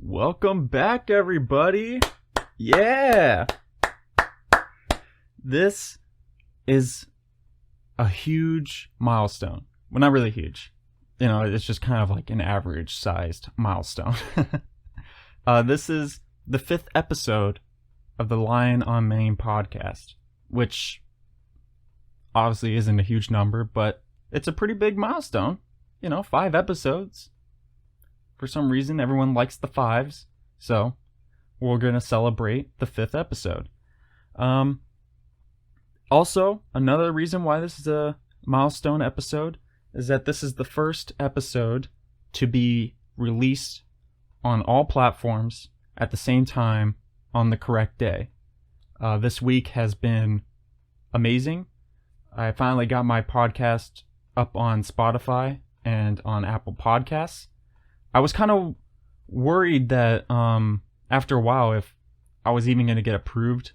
Welcome back, everybody. Yeah. This is a huge milestone. Well, not really huge. It's just kind of like an average sized milestone. This is the 5th episode of the Lion on Main podcast, which obviously isn't a huge number, but it's a pretty big milestone. 5 episodes. For some reason, everyone likes the 5s, so we're going to celebrate the 5th episode. Also, another reason why this is a milestone episode is that this is the first episode to be released on all platforms at the same time on the correct day. This week has been amazing. I finally got my podcast up on Spotify and on Apple Podcasts. I was kind of worried that after a while if I was even going to get approved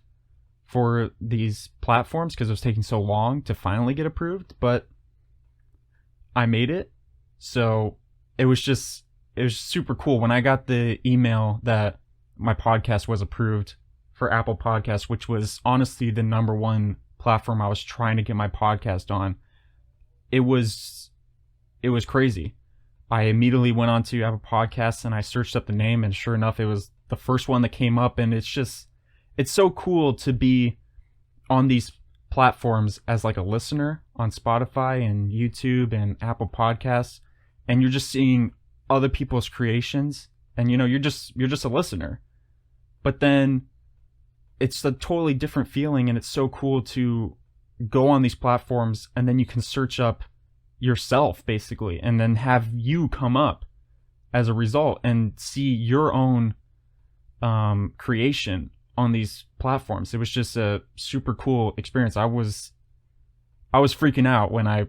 for these platforms because it was taking so long to finally get approved, but I made it. So it was super cool when I got the email that my podcast was approved for Apple Podcasts, which was honestly the number one platform I was trying to get my podcast on. It was crazy. I immediately went onto Apple Podcasts and I searched up the name, and sure enough, it was the first one that came up. And it's so cool to be on these platforms as like a listener on Spotify and YouTube and Apple Podcasts, and you're just seeing other people's creations, and you're just a listener. But then it's a totally different feeling, and it's so cool to go on these platforms and then you can search up yourself basically and then have you come up as a result and see your own creation on these platforms. It was just a super cool experience. I was freaking out when I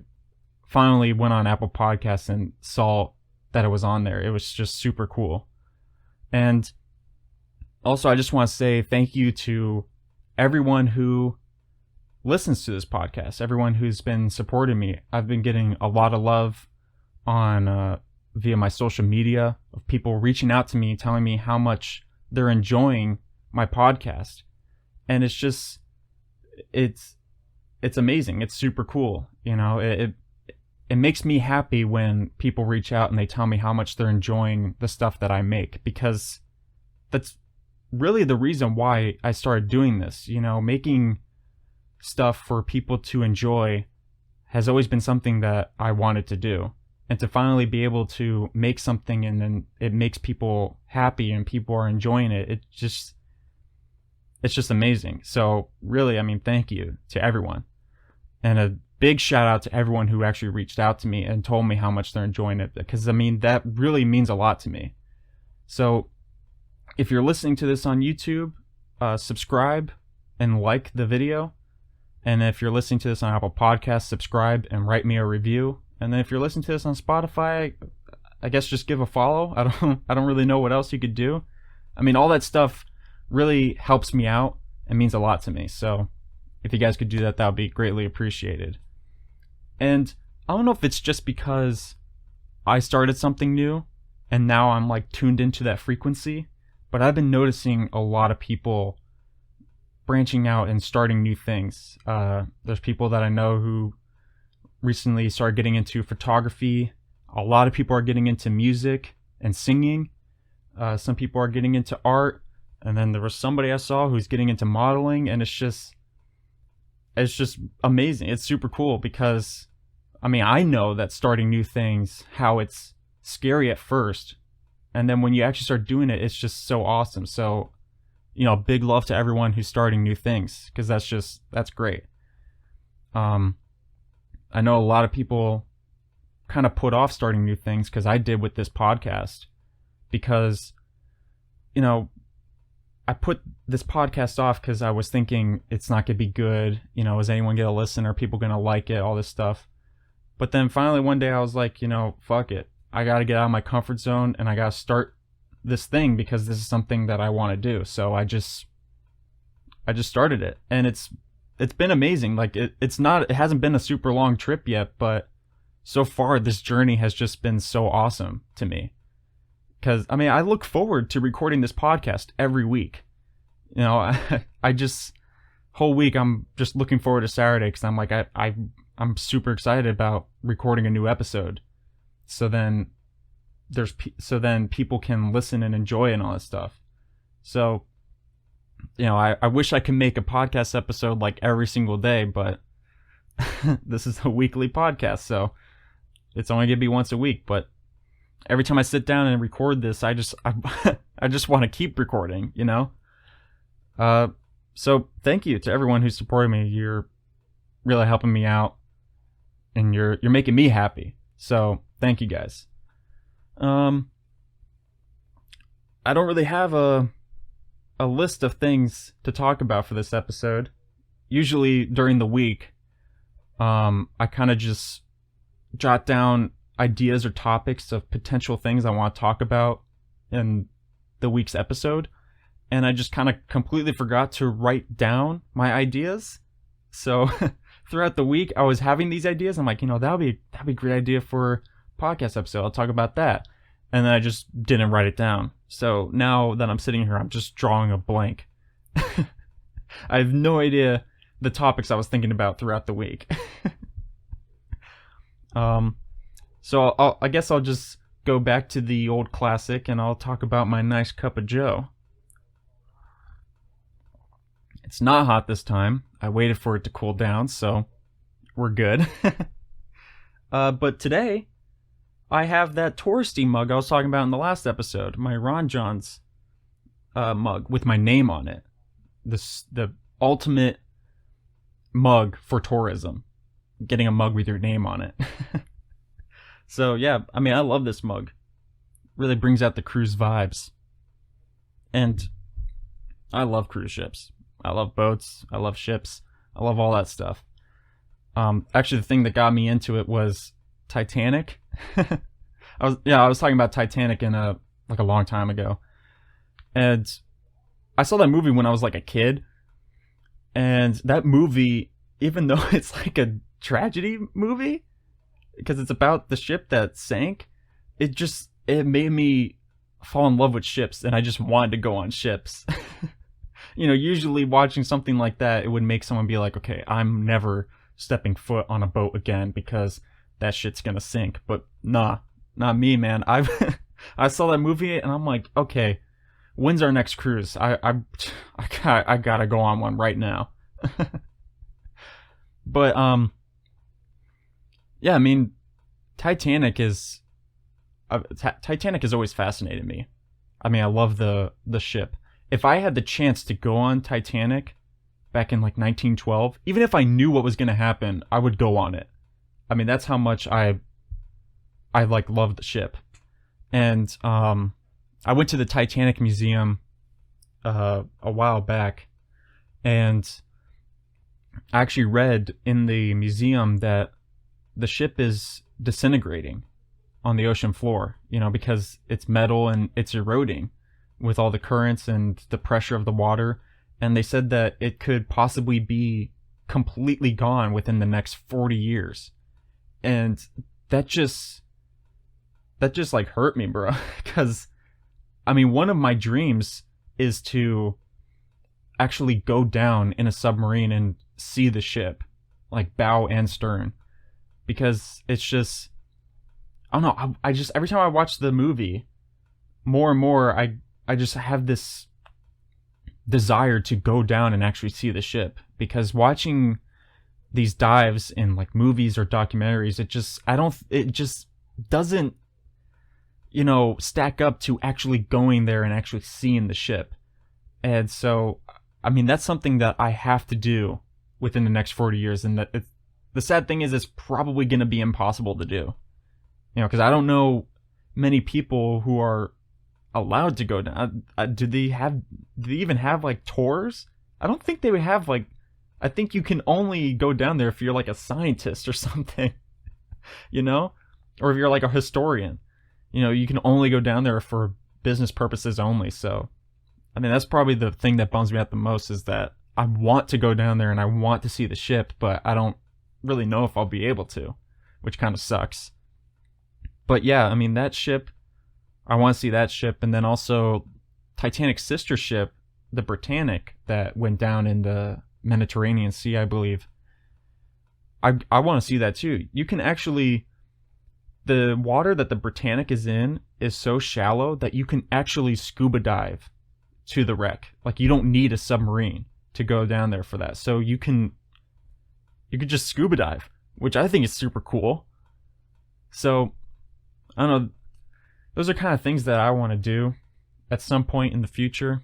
finally went on Apple Podcasts and saw that it was on there. It was just super cool. And also I just want to say thank you to everyone who listens to this podcast, everyone who's been supporting me. I've been getting a lot of love on via my social media of people reaching out to me, telling me how much they're enjoying my podcast. And it's amazing. It's super cool. It makes me happy when people reach out and they tell me how much they're enjoying the stuff that I make, because that's really the reason why I started doing this. Making stuff for people to enjoy has always been something that I wanted to do, and to finally be able to make something and then it makes people happy and people are enjoying it, it's just amazing. So really, thank you to everyone, and a big shout out to everyone who actually reached out to me and told me how much they're enjoying it, because that really means a lot to me. So if you're listening to this on YouTube, subscribe and like the video. And if you're listening to this on Apple Podcasts, subscribe and write me a review. And then if you're listening to this on Spotify, I guess just give a follow. I don't really know what else you could do. All that stuff really helps me out and means a lot to me. So if you guys could do that, that would be greatly appreciated. And I don't know if it's just because I started something new and now I'm like tuned into that frequency, but I've been noticing a lot of people branching out and starting new things. There's people that I know who recently started getting into photography. A lot of people are getting into music and singing. Some people are getting into art. And then there was somebody I saw who's getting into modeling, and it's just amazing. It's super cool because, I know that starting new things, how it's scary at first, and then when you actually start doing it, it's just so awesome. So, big love to everyone who's starting new things, because that's great. I know a lot of people kind of put off starting new things, because I did with this podcast, because, I put this podcast off because I was thinking it's not going to be good. Is anyone going to listen? Are people going to like it? All this stuff. But then finally one day I was like, fuck it. I got to get out of my comfort zone and I got to start this thing, because this is something that I want to do. So I just started it, and it's been amazing. Like it hasn't been a super long trip yet, but so far this journey has just been so awesome to me. Because, I mean, I look forward to recording this podcast every week. You know, I just, whole week I'm just looking forward to Saturday because I'm like, I'm super excited about recording a new episode. So then people can listen and enjoy and all that stuff. So, you know, I wish I could make a podcast episode like every single day, but this is a weekly podcast, so it's only gonna be once a week. But every time I sit down and record this, I just want to keep recording, you know. So thank you to everyone who's supported me. You're really helping me out, and you're making me happy. So thank you guys. I don't really have a list of things to talk about for this episode. Usually during the week, I kind of just jot down ideas or topics of potential things I want to talk about in the week's episode, and I just kind of completely forgot to write down my ideas. So throughout the week, I was having these ideas. I'm like, you know, that'd be a great idea for a podcast episode. I'll talk about that. And then I just didn't write it down. So now that I'm sitting here, I'm just drawing a blank. I have no idea the topics I was thinking about throughout the week. So I guess I'll just go back to the old classic and I'll talk about my nice cup of joe. It's not hot this time. I waited for it to cool down, so we're good. But today, I have that touristy mug I was talking about in the last episode. My Ron John's mug with my name on it. The ultimate mug for tourism. Getting a mug with your name on it. So yeah, I mean, I love this mug. Really brings out the cruise vibes. And I love cruise ships. I love boats. I love ships. I love all that stuff. Actually, the thing that got me into it was Titanic. I was talking about Titanic in a long time ago. And I saw that movie when I was like a kid. And that movie, even though it's like a tragedy movie, because it's about the ship that sank, it made me fall in love with ships, and I just wanted to go on ships. You know, usually watching something like that, it would make someone be like, okay, I'm never stepping foot on a boat again because that shit's gonna sink. But nah, not me, man. I saw that movie and I'm like, okay, when's our next cruise? I gotta go on one right now. But yeah, I mean, Titanic has always fascinated me. I mean, I love the ship. If I had the chance to go on Titanic back in like 1912, even if I knew what was going to happen, I would go on it. I mean, that's how much I like love the ship. And I went to the Titanic Museum a while back, and I actually read in the museum that the ship is disintegrating on the ocean floor, you know, because it's metal and it's eroding with all the currents and the pressure of the water. And they said that it could possibly be completely gone within the next 40 years. And that just like hurt me, bro. Because, I mean, one of my dreams is to actually go down in a submarine and see the ship, like bow and stern. Because it's just, I don't know, I just, every time I watch the movie, more and more, I just have this desire to go down and actually see the ship. Because watching these dives in like movies or documentaries, it just doesn't, you know, stack up to actually going there and actually seeing the ship. And so, I mean, that's something that I have to do within the next 40 years. And that the sad thing is, it's probably going to be impossible to do. You know, because I don't know many people who are allowed to go down. Do they even have like tours? I don't think they would have like, I think you can only go down there if you're like a scientist or something, you know, or if you're like a historian, you know, you can only go down there for business purposes only. So, I mean, that's probably the thing that bums me out the most, is that I want to go down there and I want to see the ship, but I don't really know if I'll be able to, which kind of sucks. But yeah, I mean, that ship I want to see that ship, and then also Titanic's sister ship, the Britannic, that went down in the Mediterranean Sea, I believe. I want to see that too. You can actually, the water that the Britannic is in is so shallow that you can actually scuba dive to the wreck. Like, you don't need a submarine to go down there for that. So you could just scuba dive, which I think is super cool. So I don't know. Those are kind of things that I want to do at some point in the future,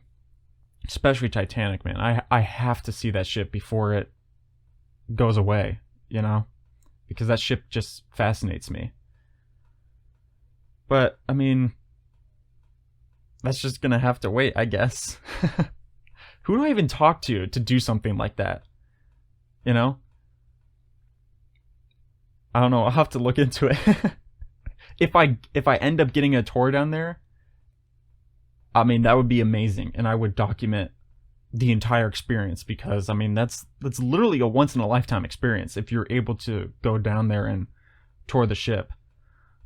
especially Titanic, man. I have to see that ship before it goes away, you know, because that ship just fascinates me. But, I mean, that's just gonna have to wait, I guess. Who do I even talk to do something like that? You know? I don't know, I'll have to look into it. If I end up getting a tour down there, I mean, that would be amazing, and I would document the entire experience, because I mean, that's literally a once in a lifetime experience if you're able to go down there and tour the ship.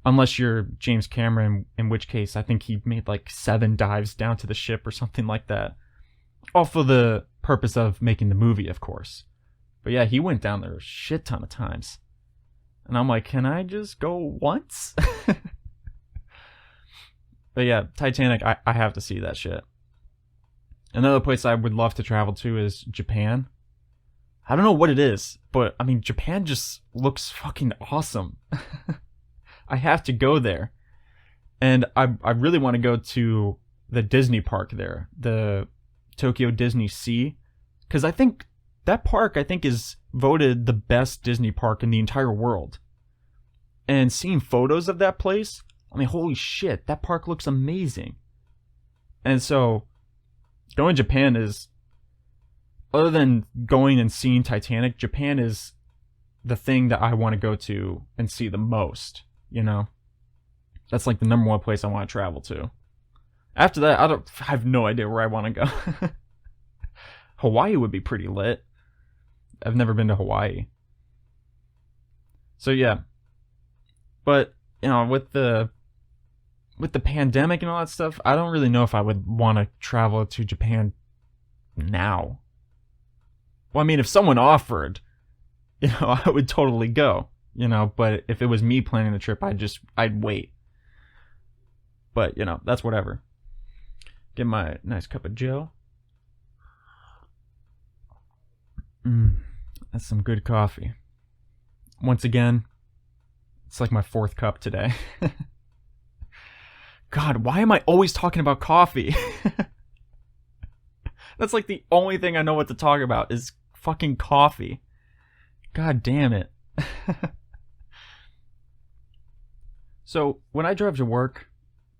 Unless you're James Cameron, in which case I think he made like 7 dives down to the ship or something like that. All for the purpose of making the movie, of course. But yeah, he went down there a shit ton of times. And I'm like, can I just go once? But yeah, Titanic, I have to see that shit. Another place I would love to travel to is Japan. I don't know what it is, but I mean, Japan just looks fucking awesome. I have to go there. And I really want to go to the Disney park there, the Tokyo Disney Sea, because I think that park, is voted the best Disney park in the entire world. And seeing photos of that place, I mean, holy shit, that park looks amazing. And so, going to Japan is, other than going and seeing Titanic, Japan is the thing that I want to go to and see the most, you know? That's like the number one place I want to travel to. After that, I have no idea where I want to go. Hawaii would be pretty lit. I've never been to Hawaii. So yeah. But, you know, with the pandemic and all that stuff, I don't really know if I would want to travel to Japan now. Well, I mean, if someone offered, you know, I would totally go, you know, but if it was me planning the trip, I'd wait. But, you know, that's whatever. Get my nice cup of Joe. That's some good coffee. Once again, it's like my 4th cup today. God, why am I always talking about coffee? That's like the only thing I know what to talk about is fucking coffee. God damn it. So, when I drive to work,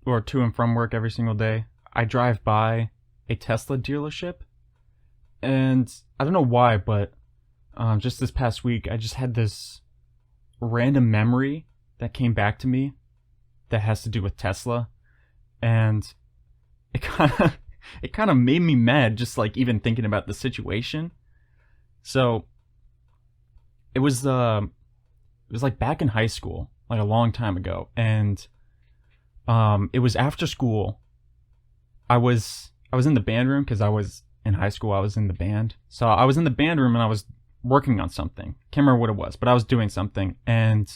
or to and from work every single day, I drive by a Tesla dealership. And I don't know why, but just this past week, I just had this random memory that came back to me that has to do with Tesla. And it kind of made me mad, just like even thinking about the situation. So it was like back in high school, like a long time ago, and it was after school. I was in the band room because I was in high school. I was in the band, so I was in the band room and I was working on something. Can't remember what it was, but I was doing something, and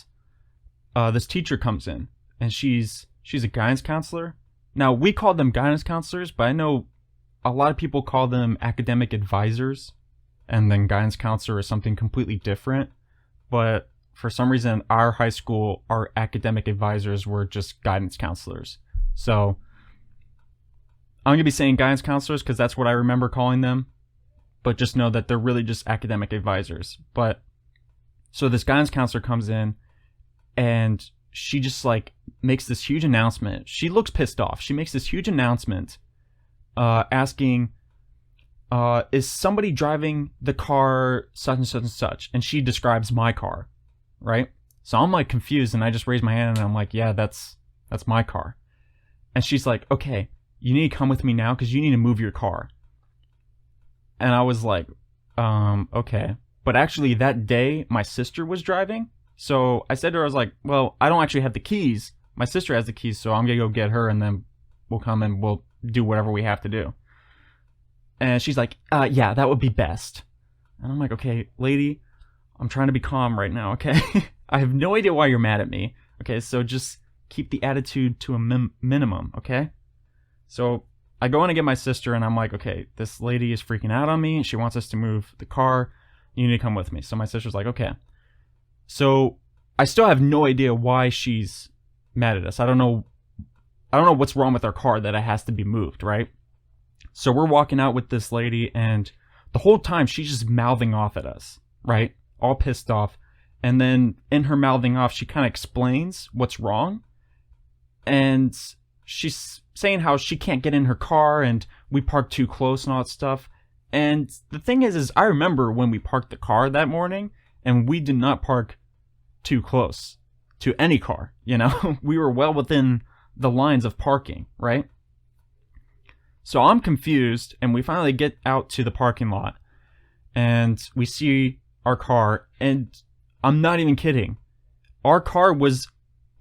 this teacher comes in, and she's a guidance counselor. Now, we call them guidance counselors, but I know a lot of people call them academic advisors, and then guidance counselor is something completely different. But for some reason, our high school, our academic advisors were just guidance counselors. So I'm going to be saying guidance counselors because that's what I remember calling them. But just know that they're really just academic advisors. But so this guidance counselor comes in, and she just like makes this huge announcement. She looks pissed off. She makes this huge announcement asking, is somebody driving the car such and such and such? And she describes my car, right? So I'm like confused, and I just raise my hand and I'm like, yeah, that's my car. And she's like, okay, you need to come with me now because you need to move your car. And I was like, okay. But actually that day my sister was driving. So I said to her, I was like, well, I don't actually have the keys, my sister has the keys, so I'm gonna go get her, and then we'll come and we'll do whatever we have to do. And she's like, yeah, that would be best. And I'm like, okay, lady, I'm trying to be calm right now, okay? I have no idea why you're mad at me. Okay, so just keep the attitude to a minimum, okay? So I go in to get my sister, and I'm like, okay, this lady is freaking out on me. She wants us to move the car. You need to come with me. So my sister's like, okay. So I still have no idea why she's mad at us. I don't know what's wrong with our car that it has to be moved, right? So we're walking out with this lady, and the whole time she's just mouthing off at us, right? All pissed off. And then in her mouthing off, she kind of explains what's wrong. And she's saying how she can't get in her car and we parked too close and all that stuff. And the thing is I remember when we parked the car that morning, and we did not park too close to any car, you know? We were well within the lines of parking, right? So I'm confused, and we finally get out to the parking lot, and we see our car, and I'm not even kidding. Our car was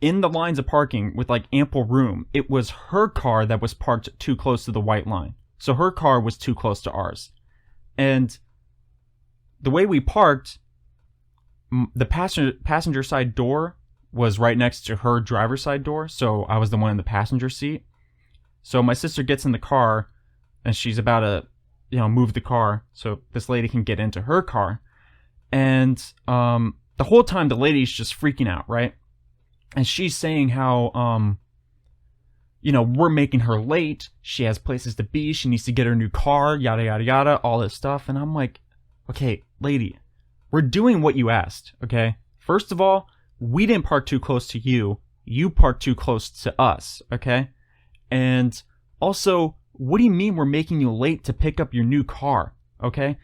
in the lines of parking with like ample room. It was her car that was parked too close to the white line. So her car was too close to ours. And the way we parked, the passenger side door was right next to her driver's side door. So I was the one in the passenger seat. So my sister gets in the car, and she's about to, move the car so this lady can get into her car. And the whole time the lady's just freaking out, right? And she's saying how, we're making her late. She has places to be. She needs to get her new car, yada, yada, yada, all this stuff. And I'm like, okay, lady, we're doing what you asked, okay? First of all, we didn't park too close to you. You parked too close to us, okay? And also, what do you mean we're making you late to pick up your new car, okay?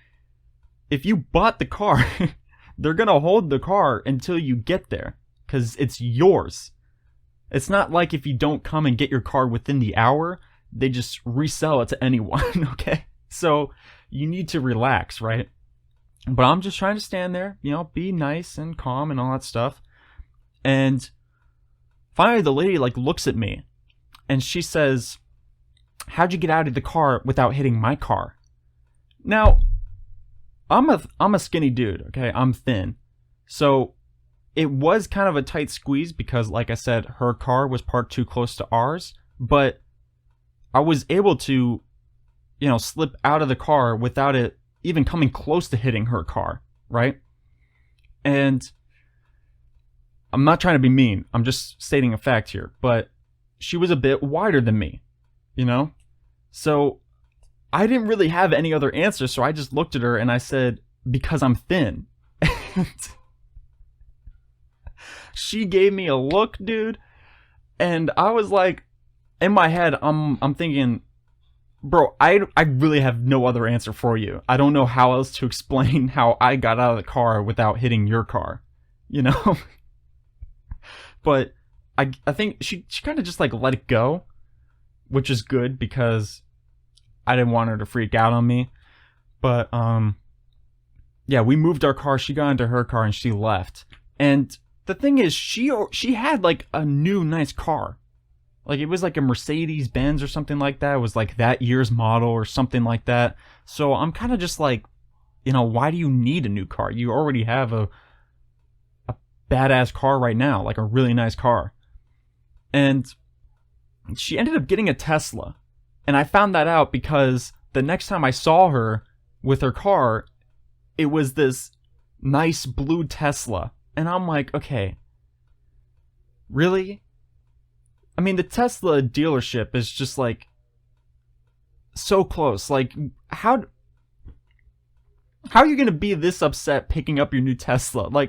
If you bought the car, they're going to hold the car until you get there, because it's yours. It's not like if you don't come and get your car within the hour, they just resell it to anyone, okay? So you need to relax, right? But I'm just trying to stand there, be nice and calm and all that stuff. And finally the lady looks at me, and she says, how'd you get out of the car without hitting my car? Now, I'm a skinny dude, okay? I'm thin. So it was kind of a tight squeeze because, like I said, her car was parked too close to ours. But I was able to, slip out of the car without it even coming close to hitting her car, right? And I'm not trying to be mean. I'm just stating a fact here. But she was a bit wider than me, So I didn't really have any other answer, so I just looked at her and I said, because I'm thin. And she gave me a look, dude. And I was like, in my head, I'm thinking, bro, I really have no other answer for you. I don't know how else to explain how I got out of the car without hitting your car, But I think she kind of just let it go, which is good because I didn't want her to freak out on me. But yeah, we moved our car. She got into her car and she left. And the thing is, she had a new nice car. It was a Mercedes Benz or something like that. It was that year's model or something like that. So I'm kind of just why do you need a new car? You already have a badass car right now, a really nice car. And she ended up getting a Tesla. And I found that out because the next time I saw her with her car, it was this nice blue Tesla. And I'm like, okay, really? I mean, the Tesla dealership is just so close. How are you going to be this upset picking up your new Tesla?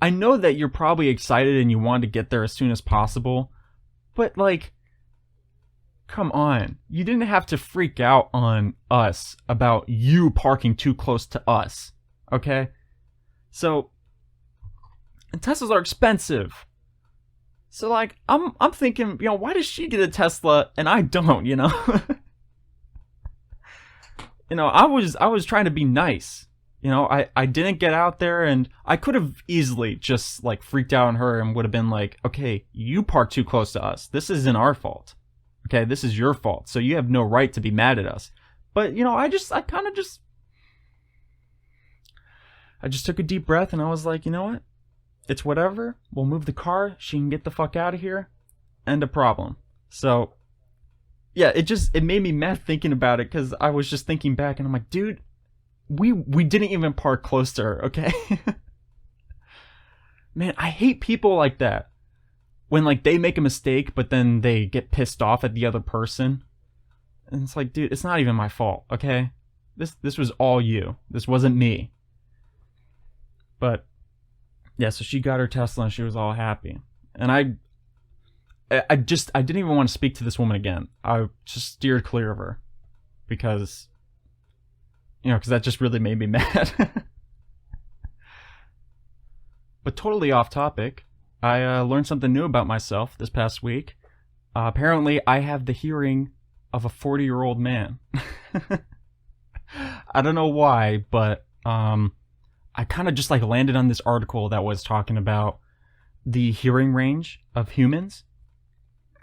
I know that you're probably excited and you want to get there as soon as possible. But come on. You didn't have to freak out on us about you parking too close to us. Okay? So, and Teslas are expensive. So I'm thinking, why does she get a Tesla and I don't, I was trying to be nice, I didn't get out there, and I could have easily just like freaked out on her and would have been like, okay, you parked too close to us. This isn't our fault. Okay, this is your fault. So you have no right to be mad at us. But, I just took a deep breath and I was like, you know what? It's whatever. We'll move the car. She can get the fuck out of here. End of problem. So, yeah, it made me mad thinking about it, because I was just thinking back and I'm like, dude, we didn't even park close to her, okay? Man, I hate people like that. When, like, they make a mistake, but then they get pissed off at the other person. And it's like, dude, it's not even my fault, okay? This was all you. This wasn't me. But, yeah, so she got her Tesla and she was all happy. And I didn't even want to speak to this woman again. I just steered clear of her. Because that just really made me mad. But totally off topic. I learned something new about myself this past week. Apparently, I have the hearing of a 40-year-old man. I don't know why, but I kind of just like landed on this article that was talking about the hearing range of humans.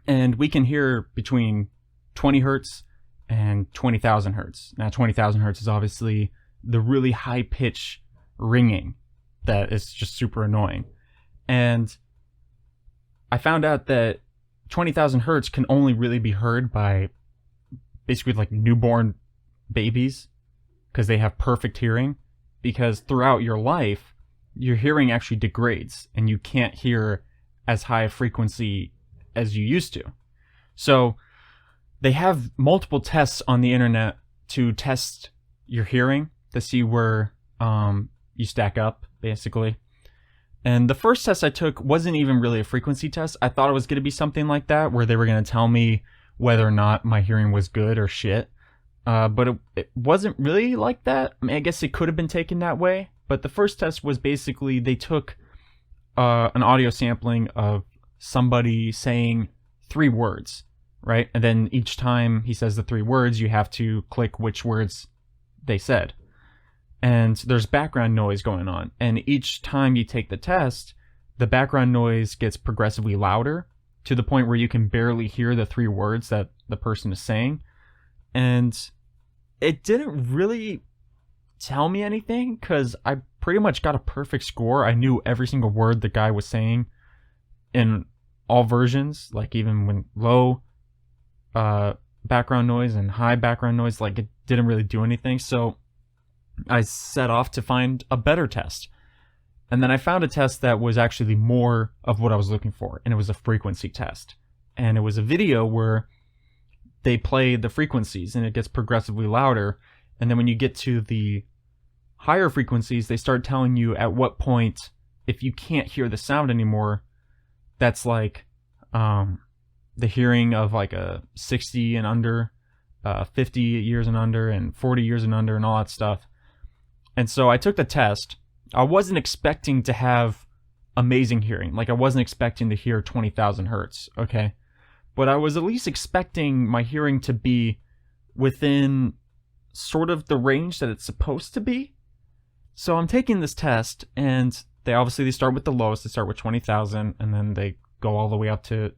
And we can hear between 20 hertz and 20,000 hertz. Now, 20,000 hertz is obviously the really high pitch ringing that is just super annoying. And I found out that 20,000 hertz can only really be heard by basically like newborn babies, because they have perfect hearing. Because throughout your life, your hearing actually degrades and you can't hear as high a frequency as you used to. So they have multiple tests on the internet to test your hearing to see where you stack up, basically. And the first test I took wasn't even really a frequency test. I thought it was going to be something like that, where they were going to tell me whether or not my hearing was good or shit. But it wasn't really like that. I mean, I guess it could have been taken that way. But the first test was basically they took an audio sampling of somebody saying 3 words, right? And then each time he says the 3 words, you have to click which words they said. And there's background noise going on. And each time you take the test, the background noise gets progressively louder to the point where you can barely hear the 3 words that the person is saying. And it didn't really tell me anything, because I pretty much got a perfect score. I knew every single word the guy was saying in all versions, like even when low background noise and high background noise, like it didn't really do anything. So I set off to find a better test. And then I found a test that was actually more of what I was looking for, and it was a frequency test. And it was a video where they play the frequencies and it gets progressively louder. And then when you get to the higher frequencies, they start telling you at what point, if you can't hear the sound anymore, that's like the hearing of like a 60 and under, 50 years and under, and 40 years and under, and all that stuff. And so I took the test. I wasn't expecting to have amazing hearing. Like, I wasn't expecting to hear 20,000 hertz, okay? But I was at least expecting my hearing to be within sort of the range that it's supposed to be. So I'm taking this test, and they start with the lowest. They start with 20,000, and then they go all the way up to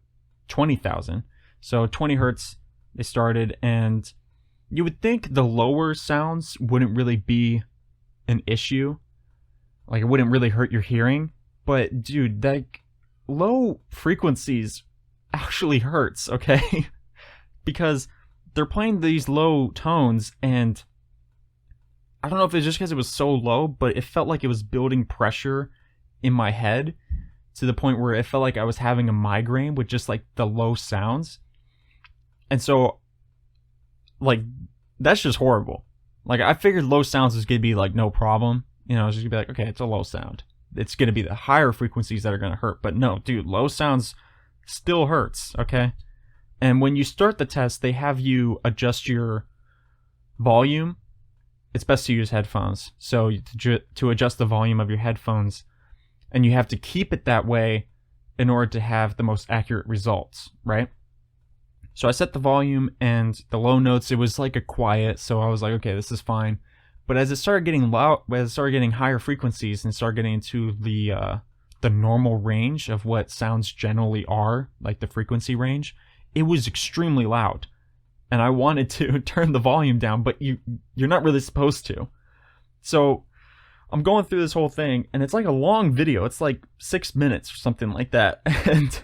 20,000. So 20 hertz they started, and you would think the lower sounds wouldn't really be an issue. Like, it wouldn't really hurt your hearing. But, dude, like, low frequencies actually hurts, okay? Because they're playing these low tones, and I don't know if it's just because it was so low, but it felt like it was building pressure in my head to the point where it felt like I was having a migraine with just like the low sounds. And so, like, that's just horrible. Like, I figured low sounds was gonna be like no problem. You know, it's just gonna be like, okay, it's a low sound. It's gonna be the higher frequencies that are gonna hurt. But no, dude, low sounds still hurts, okay? And when you start the test, they have you adjust your volume. It's best to use headphones. So to adjust the volume of your headphones, and you have to keep it that way in order to have the most accurate results, right? So I set the volume, and the low notes, it was like a quiet, so I was like, okay, this is fine. But as it started getting loud, as it started getting higher frequencies and started getting into the normal range of what sounds generally are, like the frequency range, it was extremely loud. And I wanted to turn the volume down, but you're not really supposed to. So I'm going through this whole thing, and it's like a long video. It's like 6 minutes or something like that. And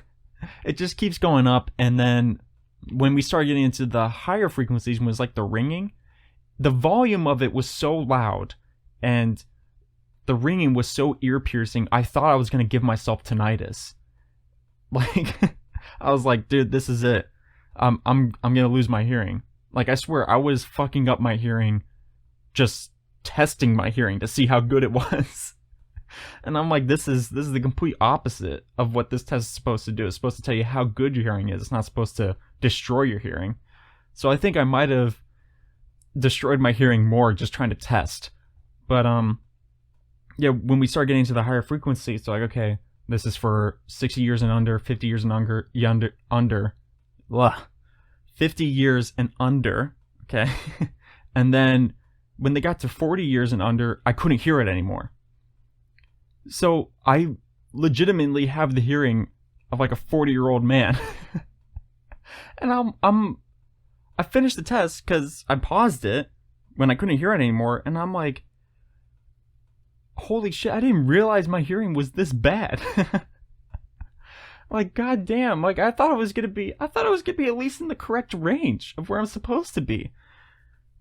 it just keeps going up. And then when we started getting into the higher frequencies, when it was like the ringing, the volume of it was so loud and the ringing was so ear-piercing, I thought I was going to give myself tinnitus. Like, I was like, dude, this is it. I'm going to lose my hearing. Like, I swear, I was fucking up my hearing, just testing my hearing to see how good it was. And I'm like, this is the complete opposite of what this test is supposed to do. It's supposed to tell you how good your hearing is. It's not supposed to destroy your hearing. So I think I might have destroyed my hearing more just trying to test. But yeah, when we start getting to the higher frequencies, it's like, okay, this is for 60 years and under, 50 years and under, 50 years and under, okay? And then when they got to 40 years and under, I couldn't hear it anymore. So I legitimately have the hearing of like a 40-year-old man. And I finished the test because I paused it when I couldn't hear it anymore, and I'm like, holy shit, I didn't realize my hearing was this bad. Like, goddamn, like I thought it was gonna be at least in the correct range of where I'm supposed to be.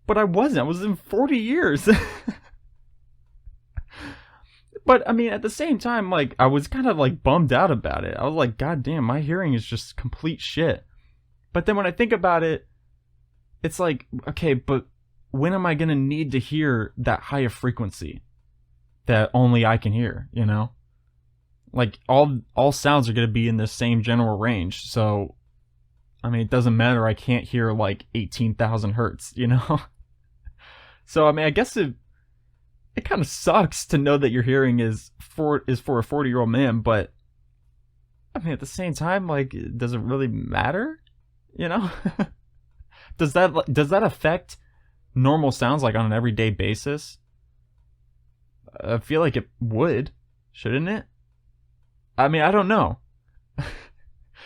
But I wasn't. I was in 40 years. But I mean, at the same time, like, I was kind of like bummed out about it. I was like, goddamn, my hearing is just complete shit. But then when I think about it, it's like, okay, but when am I gonna need to hear that higher frequency that only I can hear, you know? Like, all sounds are gonna be in the same general range, so I mean, it doesn't matter, I can't hear like 18,000 hertz, you know? So I mean, I guess it kind of sucks to know that your hearing is for a 40-year-old man, but I mean, at the same time, like, does it really matter? You know? Does that affect normal sounds, like, on an everyday basis? I feel like it would, shouldn't it? I mean, I don't know.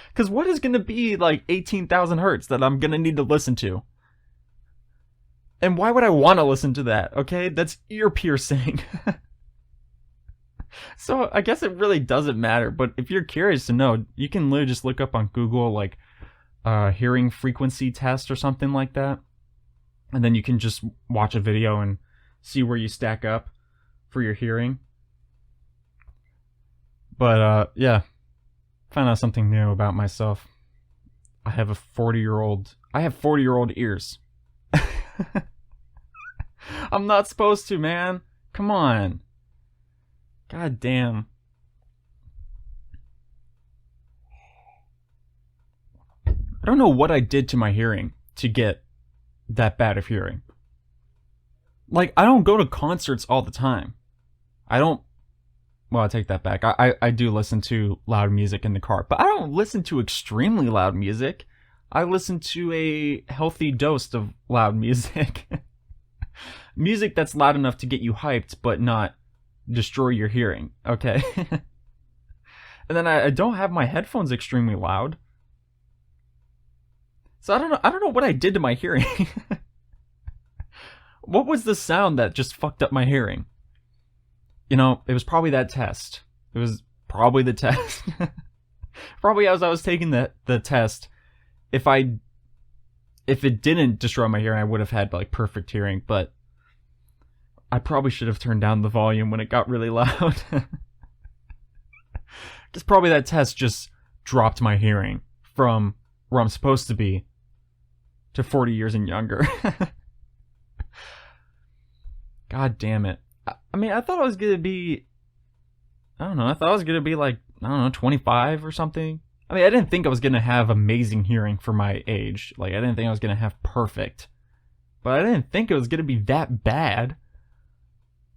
Because what is going to be like 18,000 hertz that I'm going to need to listen to? And why would I want to listen to that? Okay, that's ear piercing. So I guess it really doesn't matter. But if you're curious to know, you can literally just look up on Google, like, hearing frequency test or something like that. And then you can just watch a video and see where you stack up for your hearing. But yeah, found out something new about myself. I have 40-year-old ears. I'm not supposed to, man. Come on. God damn. I don't know what I did to my hearing to get that bad of hearing. Like, I don't go to concerts all the time. Well, I take that back. I do listen to loud music in the car, but I don't listen to extremely loud music. I listen to a healthy dose of loud music. Music that's loud enough to get you hyped, but not destroy your hearing, okay? And then I don't have my headphones extremely loud. So I don't know what I did to my hearing. What was the sound that just fucked up my hearing? You know, it was probably that test. It was probably the test. Probably as I was taking the test, if it didn't destroy my hearing, I would have had like perfect hearing, but I probably should have turned down the volume when it got really loud. Because probably that test just dropped my hearing from where I'm supposed to be to 40 years and younger. God damn it. I mean, I thought I was going to be, I don't know, I thought I was going to be like, I don't know, 25 or something. I mean, I didn't think I was going to have amazing hearing for my age. Like, I didn't think I was going to have perfect. But I didn't think it was going to be that bad.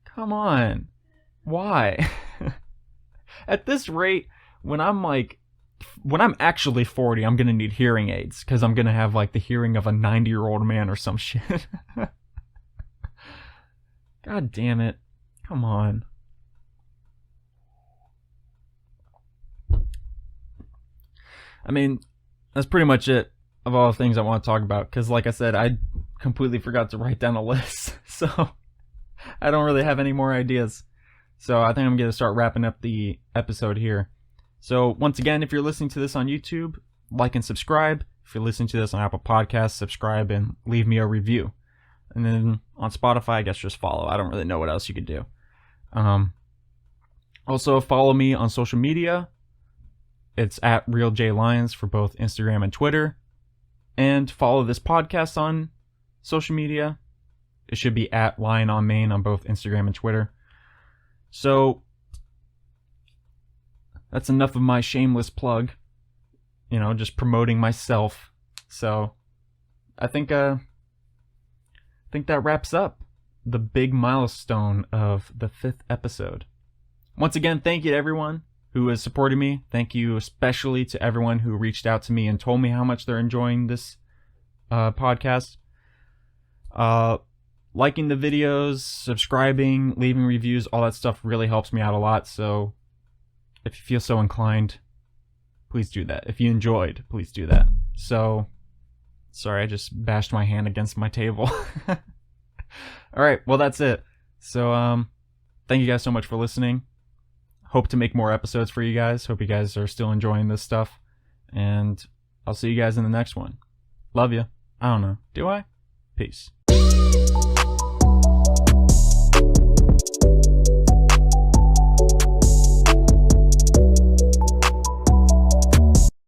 Come on. Why? At this rate, when I'm actually 40, I'm going to need hearing aids. Because I'm going to have, like, the hearing of a 90-year-old man or some shit. God damn it. Come on. I mean, that's pretty much it of all the things I want to talk about. Because, like I said, I completely forgot to write down a list. So, I don't really have any more ideas. So, I think I'm going to start wrapping up the episode here. So, once again, if you're listening to this on YouTube, like and subscribe. If you're listening to this on Apple Podcasts, subscribe and leave me a review. And then on Spotify, I guess just follow. I don't really know what else you could do. Also, follow me on social media. It's at RealJLions for both Instagram and Twitter. And follow this podcast on social media. It should be at Lion on Main on both Instagram and Twitter. So, that's enough of my shameless plug. You know, just promoting myself. So, I think that wraps up the big milestone of the 5th episode. Once again, thank you to everyone who has supported me. Thank you especially to everyone who reached out to me and told me how much they're enjoying this podcast. Liking the videos, subscribing, leaving reviews, all that stuff really helps me out a lot. So if you feel so inclined, please do that. If you enjoyed, please do that. So, sorry, I just bashed my hand against my table. Alright, well that's it. So, thank you guys so much for listening. Hope to make more episodes for you guys. Hope you guys are still enjoying this stuff. And I'll see you guys in the next one. Love you. I don't know. Do I? Peace.